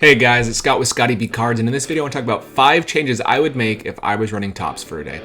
Hey guys, it's Scott with Scottie B Cards, and in this video I want to talk about 5 changes I would make if I was running Topps for a day.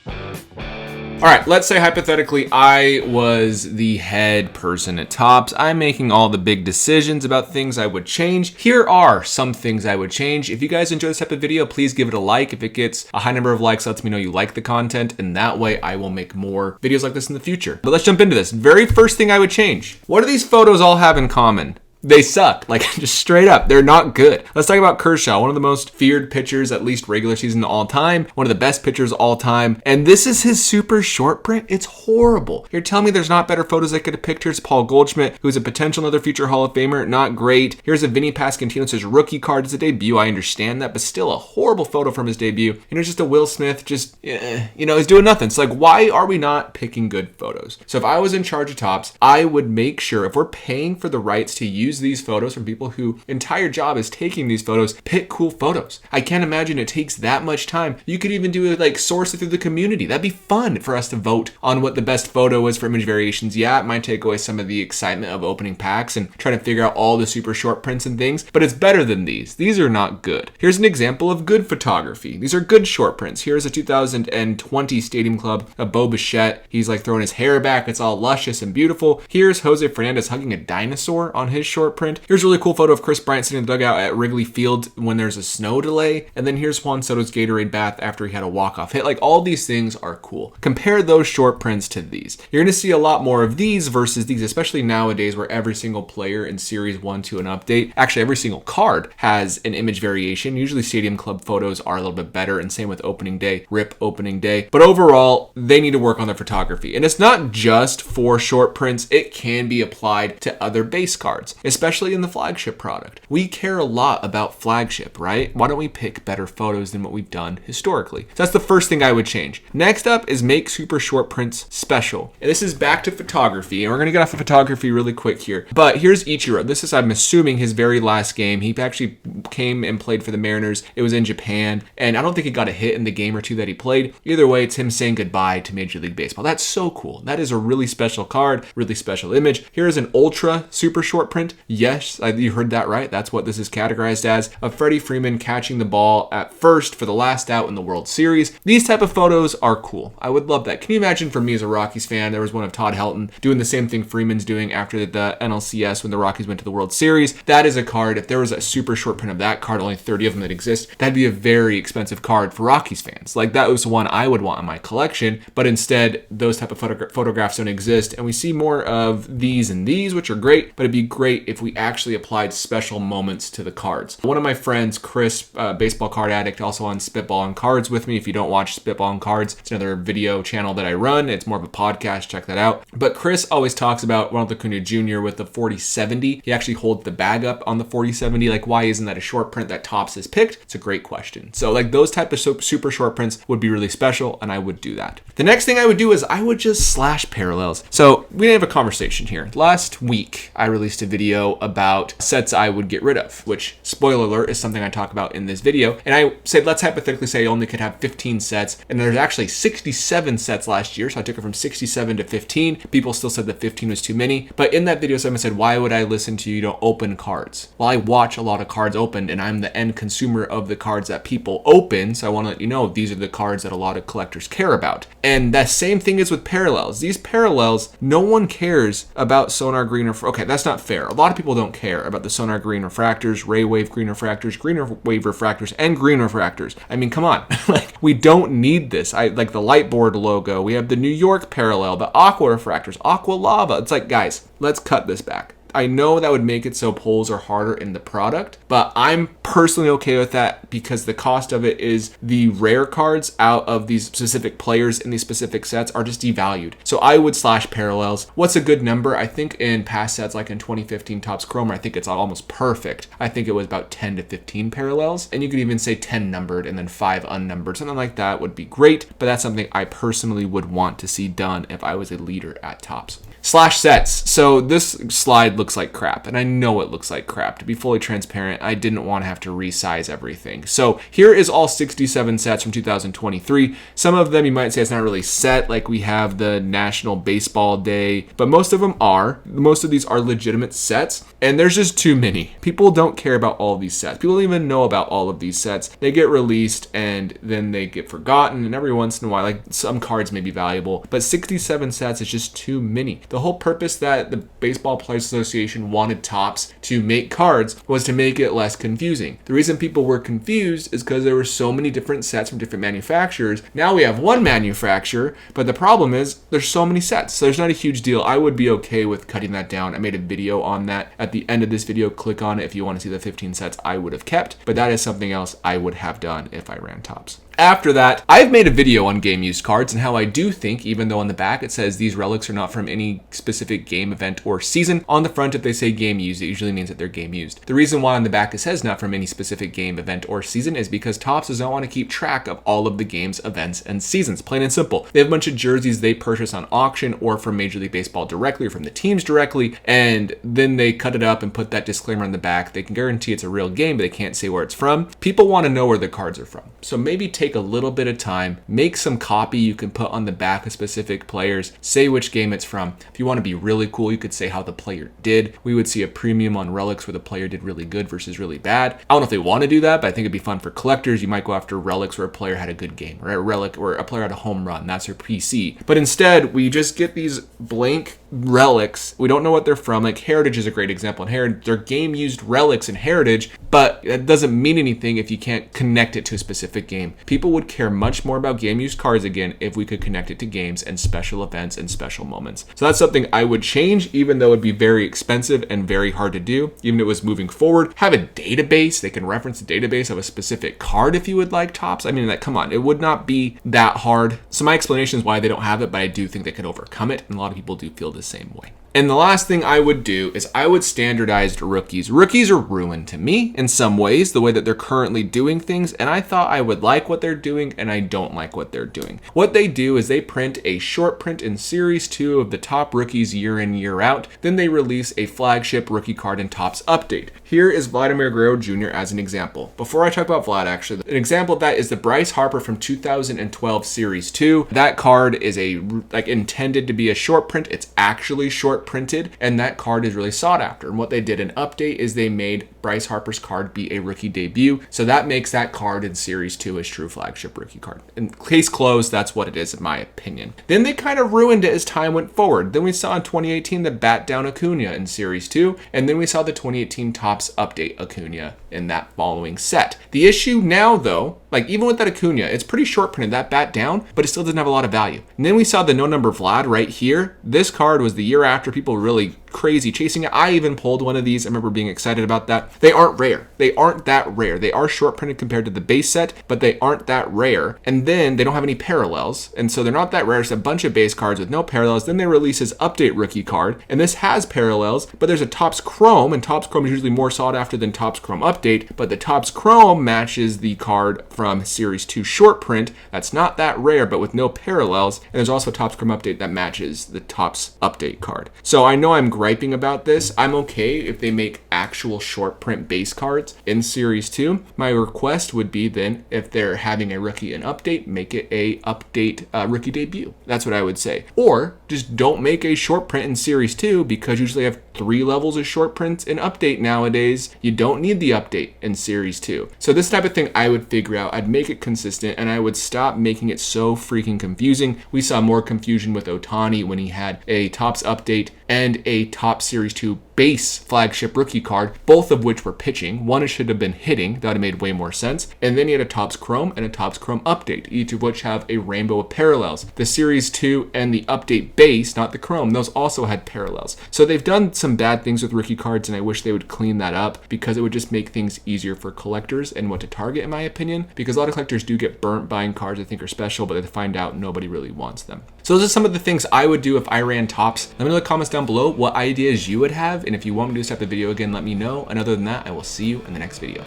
Alright, let's say hypothetically I was the head person at Topps. I'm making all the big decisions about things I would change. Here are some things I would change. If you guys enjoy this type of video, please give it a like. If it gets a high number of likes, it lets me know you like the content, and that way I will make more videos like this in the future. But let's jump into this. Very first thing I would change. What do these photos all have in common? They suck, like just straight up. They're not good. Let's talk about Kershaw, one of the most feared pitchers, at least regular season all time, one of the best pitchers all time. And this is his super short print. It's horrible. You're telling me there's not better photos I could have picked? Here's Paul Goldschmidt, who's a potential another future Hall of Famer. Not great. Here's a Vinny Pasquantino, his rookie card. It's a debut. I understand that, but still a horrible photo from his debut. And here's just a Will Smith, just, he's doing nothing. So like, why are we not picking good photos? So if I was in charge of Topps, I would make sure if we're paying for the rights to use these photos from people who entire job is taking these photos, pick cool photos. I can't imagine it takes that much time. You could even do it like source it through the community. That'd be fun for us to vote on what the best photo is for image variations. Yeah, it might take away some of the excitement of opening packs and trying to figure out all the super short prints and things, but it's better than these. These are not good. Here's an example of good photography. These are good short prints. Here's a 2020 Stadium Club of Bo Bichette. He's like throwing his hair back. It's all luscious and beautiful. Here's Jose Fernandez hugging a dinosaur on his short print. Here's a really cool photo of Chris Bryant sitting in the dugout at Wrigley Field when there's a snow delay. And then here's Juan Soto's Gatorade bath after he had a walk-off hit. Like, all these things are cool. Compare those short prints to these. You're going to see a lot more of these versus these, especially nowadays where every single player in Series 1 to an update, actually every single card has an image variation. Usually Stadium Club photos are a little bit better, and same with opening day, RIP opening day. But overall, they need to work on their photography. And it's not just for short prints. It can be applied to other base cards, especially in the flagship product. We care a lot about flagship, right? Why don't we pick better photos than what we've done historically? So that's the first thing I would change. Next up is make super short prints special. And this is back to photography, and we're gonna get off of photography really quick here. But here's Ichiro. This is, I'm assuming, his very last game. He actually came and played for the Mariners. It was in Japan, and I don't think he got a hit in the game or two that he played. Either way, it's him saying goodbye to Major League Baseball. That's so cool. That is a really special card, really special image. Here's an ultra super short print. Yes, you heard that right. That's what this is categorized as, of Freddie Freeman catching the ball at first for the last out in the World Series. These type of photos are cool. I would love that. Can you imagine, for me as a Rockies fan, there was one of Todd Helton doing the same thing Freeman's doing after the NLCS when the Rockies went to the World Series. That is a card. If there was a super short print of that card, only 30 of them that exist, that'd be a very expensive card for Rockies fans. Like, that was one I would want in my collection, but instead those type of photographs don't exist, and we see more of these and these, which are great, but it'd be great if we actually applied special moments to the cards. One of my friends, Chris, baseball card addict, also on Spitball on Cards with me. If you don't watch Spitball on Cards, it's another video channel that I run. It's more of a podcast. Check that out. But Chris always talks about Ronald Acuna Jr. with the 4070. He actually holds the bag up on the 4070. Like, why isn't that a short print that Topps has picked? It's a great question. So like, those type of super short prints would be really special, and I would do that. The next thing I would do is I would just slash parallels. So we have a conversation here. Last week, I released a video about sets I would get rid of, which, spoiler alert, is something I talk about in this video. And I said, let's hypothetically say I only could have 15 sets, and there's actually 67 sets last year, so I took it from 67 to 15. People still said that 15 was too many, but in that video, someone said, why would I listen to you to open cards? Well, I watch a lot of cards opened, and I'm the end consumer of the cards that people open, so I want to let you know these are the cards that a lot of collectors care about. And that same thing is with parallels. These parallels, no one cares about Sonar Green or... Okay, that's not fair. A lot of people don't care about the Sonar Green refractors, Ray Wave Green refractors, Green Wave refractors, and Green refractors. I mean, come on. Like, we don't need this. Like the Lightboard logo. We have the New York parallel, the Aqua refractors, Aqua Lava. It's like, guys, let's cut this back. I know that would make it so pulls are harder in the product, but I'm personally okay with that because the cost of it is the rare cards out of these specific players in these specific sets are just devalued. So I would slash parallels. What's a good number? I think in past sets, like in 2015 Topps Chrome, I think it's almost perfect. I think it was about 10 to 15 parallels, and you could even say 10 numbered and then 5 unnumbered. Something like that would be great, but that's something I personally would want to see done if I was a leader at Topps. Slash sets. So this slide looks like crap, and I know it looks like crap. To be fully transparent, I didn't want to have to resize everything. So here is all 67 sets from 2023. Some of them you might say it's not really set, like we have the National Baseball Day, but most of them are. Most of these are legitimate sets, and there's just too many. People don't care about all of these sets. People don't even know about all of these sets. They get released and then they get forgotten, and every once in a while, like some cards may be valuable, but 67 sets is just too many. The whole purpose that the Baseball Players Association wanted Topps to make cards was to make it less confusing. The reason people were confused is because there were so many different sets from different manufacturers. Now we have one manufacturer, but the problem is there's so many sets, so there's not a huge deal. I would be okay with cutting that down. I made a video on that. At the end of this video, click on it if you want to see the 15 sets I would have kept, but that is something else I would have done if I ran Topps. After that, I've made a video on game used cards and how I do think, even though on the back it says these relics are not from any specific game, event, or season, on the front if they say game used, it usually means that they're game used. The reason why on the back it says not from any specific game, event, or season is because Topps does not want to keep track of all of the games, events, and seasons. Plain and simple. They have a bunch of jerseys they purchase on auction or from Major League Baseball directly or from the teams directly, and then they cut it up and put that disclaimer on the back. They can guarantee it's a real game, but they can't say where it's from. People want to know where the cards are from. So maybe take a little bit of time, make some copy you can put on the back of specific players, say which game it's from. If you want to be really cool, you could say how the player did. We would see a premium on relics where the player did really good versus really bad. I don't know if they want to do that, but I think it'd be fun for collectors. You might go after relics where a player had a good game, or a relic where a player had a home run. That's their PC. But instead, we just get these blank relics. We don't know what they're from. Like Heritage is a great example. And they're game used relics in Heritage, but it doesn't mean anything if you can't connect it to a specific game. People would care much more about game used cards again if we could connect it to games and special events and special moments. So that's something I would change, even though it'd be very expensive and very hard to do, even if it was moving forward. Have a database. They can reference a database of a specific card if you would like Topps. I mean, like, come on, it would not be that hard. So my explanation is why they don't have it, but I do think they could overcome it, and a lot of people do feel the same way. And the last thing I would do is I would standardize rookies. Rookies are ruined to me in some ways, the way that they're currently doing things, and I thought I would like what they're doing, and I don't like what they're doing. What they do is they print a short print in Series 2 of the top rookies year in, year out. Then they release a flagship rookie card in Topps Update. Here is Vladimir Guerrero Jr. as an example. Before I talk about Vlad, actually, an example of that is the Bryce Harper from 2012 Series 2. That card is intended to be a short print. It's actually short printed, and that card is really sought after. And what they did in Update is they made Bryce Harper's card be a rookie debut, so that makes that card in Series 2 a true flagship rookie card. In case closed, that's what it is in my opinion. Then they kind of ruined it as time went forward. Then we saw in 2018 the Bat Down Acuna in Series 2, and then we saw the 2018 Topps Update Acuna in that following set. The issue now, though, like even with that Acuna, it's pretty short printed, that Bat Down, but it still doesn't have a lot of value. And then we saw the no number Vlad right here. This card was the year after, people really crazy chasing it. I even pulled one of these. I remember being excited about that. They aren't rare. They aren't that rare. They are short printed compared to the base set, but they aren't that rare. And then they don't have any parallels. And so they're not that rare. It's a bunch of base cards with no parallels. Then they release his Update rookie card. And this has parallels, but there's a Topps Chrome, and Topps Chrome is usually more sought after than Topps Chrome Update. But the Topps Chrome matches the card from Series 2 short print. That's not that rare, but with no parallels. And there's also a Topps Chrome Update that matches the Topps Update card. So I know I'm griping about this. I'm okay if they make actual short print base cards in Series 2. My request would be then, if they're having a rookie in Update, make it a Update rookie debut. That's what I would say. Or just don't make a short print in Series 2, because you usually have 3 levels of short prints in Update nowadays. You don't need the Update in Series 2. So this type of thing I would figure out. I'd make it consistent, and I would stop making it so freaking confusing. We saw more confusion with Ohtani when he had a Topps Update and a Topps Series 2 base flagship rookie card, both of which were pitching. One should have been hitting. That would have made way more sense. And then he had a Topps Chrome and a Topps Chrome Update, each of which have a rainbow of parallels. The Series 2 and the Update base, not the Chrome, those also had parallels. So they've done some bad things with rookie cards, and I wish they would clean that up, because it would just make things easier for collectors and what to target, in my opinion, because a lot of collectors do get burnt buying cards they think are special, but they find out nobody really wants them. So those are some of the things I would do if I ran Topps. Let me know in the comments down below what ideas you would have, and if you want me to do this type of video again, let me know. And other than that, I will see you in the next video.